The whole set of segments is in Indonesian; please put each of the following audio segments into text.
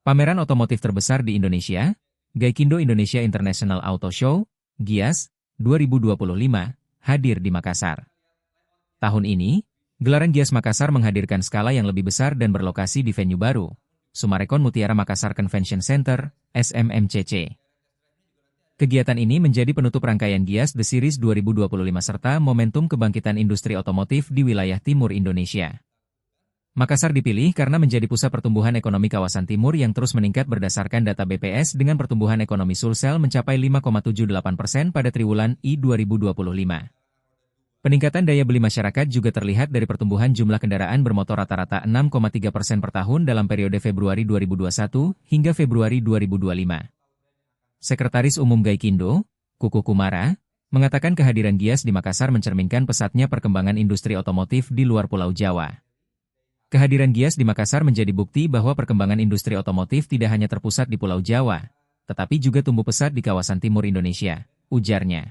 Pameran otomotif terbesar di Indonesia, Gaikindo Indonesia International Auto Show, GIAS, 2025, hadir di Makassar. Tahun ini, gelaran GIAS Makassar menghadirkan skala yang lebih besar dan berlokasi di venue baru, Sumarekon Mutiara Makassar Convention Center, SMMCC. Kegiatan ini menjadi penutup rangkaian GIAS The Series 2025 serta momentum kebangkitan industri otomotif di wilayah timur Indonesia. Makassar dipilih karena menjadi pusat pertumbuhan ekonomi kawasan timur yang terus meningkat berdasarkan data BPS dengan pertumbuhan ekonomi Sulsel mencapai 5,78% pada triwulan I 2025. Peningkatan daya beli masyarakat juga terlihat dari pertumbuhan jumlah kendaraan bermotor rata-rata 6,3% per tahun dalam periode Februari 2021 hingga Februari 2025. Sekretaris Umum Gaikindo, Kuku Kumara, mengatakan kehadiran GIAS di Makassar mencerminkan pesatnya perkembangan industri otomotif di luar Pulau Jawa. Kehadiran GIAS di Makassar menjadi bukti bahwa perkembangan industri otomotif tidak hanya terpusat di Pulau Jawa, tetapi juga tumbuh pesat di kawasan timur Indonesia, ujarnya.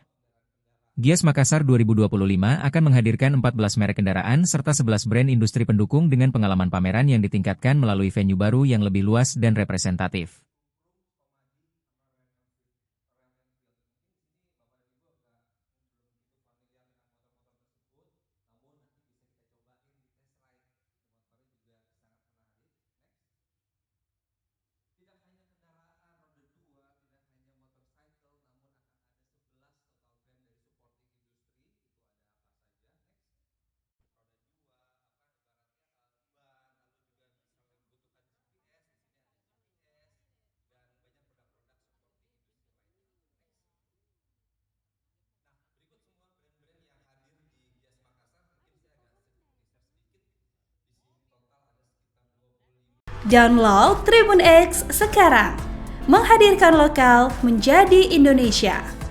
GIAS Makassar 2025 akan menghadirkan 14 merek kendaraan serta 11 brand industri pendukung dengan pengalaman pameran yang ditingkatkan melalui venue baru yang lebih luas dan representatif. Download Tribun X sekarang, menghadirkan lokal menjadi Indonesia.